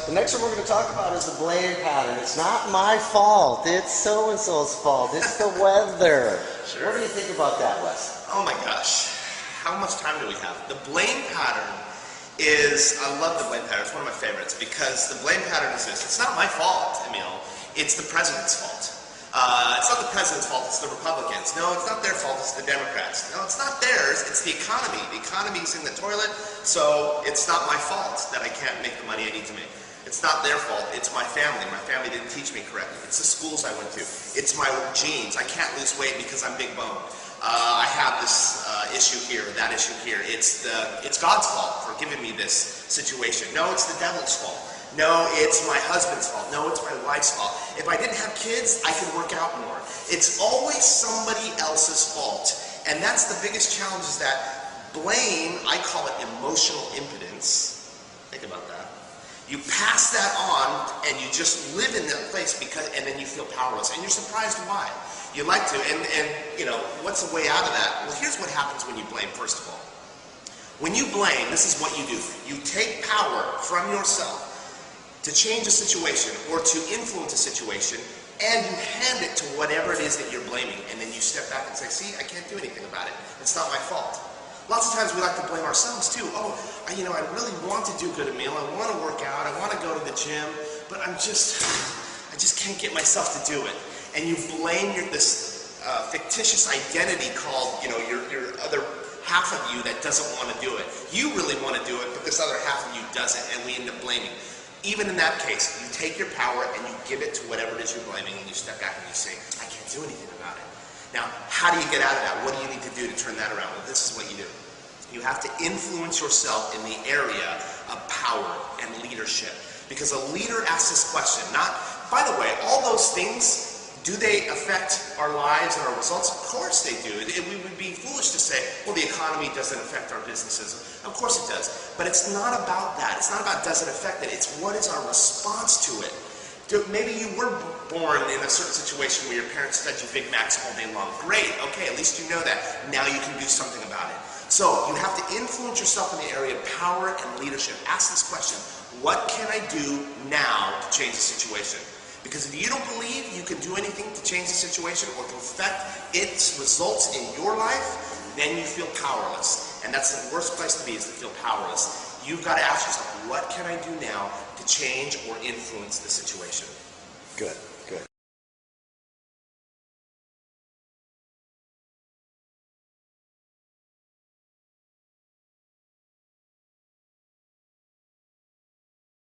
the next one we're going to talk about is the blame pattern. It's not my fault. It's so-and-so's fault. It's the weather. Sure. What do you think about that, Wes? Oh my gosh. How much time do we have? The blame pattern is, I love the blame pattern. It's one of my favorites because the blame pattern is this. It's not my fault, Emile. It's the president's fault. It's not the president's fault, it's the Republicans. No, it's not their fault, it's the Democrats. No, it's not theirs, it's the economy. The economy's in the toilet, so it's not my fault that I can't make the money I need to make. It's not their fault, it's my family. My family didn't teach me correctly. It's the schools I went to. It's my genes. I can't lose weight because I'm big boned. I have this issue here, that issue here. It's God's fault for giving me this situation. No, it's the devil's fault. No, it's my husband's fault. No, it's my wife's fault. If I didn't have kids, I could work out more. It's always somebody else's fault. And that's the biggest challenge, is that blame, I call it emotional impotence. Think about that. You pass that on and you just live in that place and then you feel powerless. And you're surprised why. You like to, and you know, what's the way out of that? Well, here's what happens when you blame, first of all. When you blame, this is what you do. You take power from yourself to change a situation or to influence a situation, and you hand it to whatever it is that you're blaming, and then you step back and say, see, I can't do anything about it. It's not my fault. Lots of times we like to blame ourselves too. Oh, I really want to do good, Emile. I want to work out. I want to go to the gym, but I just can't get myself to do it. And you blame this fictitious identity called, your other half of you that doesn't want to do it. You really want to do it, but this other half of you doesn't, and we end up blaming. Even in that case, you take your power and you give it to whatever it is you're blaming, and you step back and you say, I can't do anything about it. Now, how do you get out of that? What do you need to do to turn that around? Well, this is what you do. You have to influence yourself in the area of power and leadership. Because a leader asks this question, by the way, all those things, do they affect our lives and our results? Of course they do. We would be foolish to say, well, the economy doesn't affect our businesses. Of course it does. But it's not about that. It's not about does it affect it. It's what is our response to it. Maybe you were born in a certain situation where your parents fed you Big Macs all day long. Great. Okay, at least you know that. Now you can do something about it. So you have to influence yourself in the area of power and leadership. Ask this question, what can I do now to change the situation? Because if you don't believe you can do anything to change the situation or to affect its results in your life, then you feel powerless. And that's the worst place to be, is to feel powerless. You've got to ask yourself, what can I do now to change or influence the situation? Good.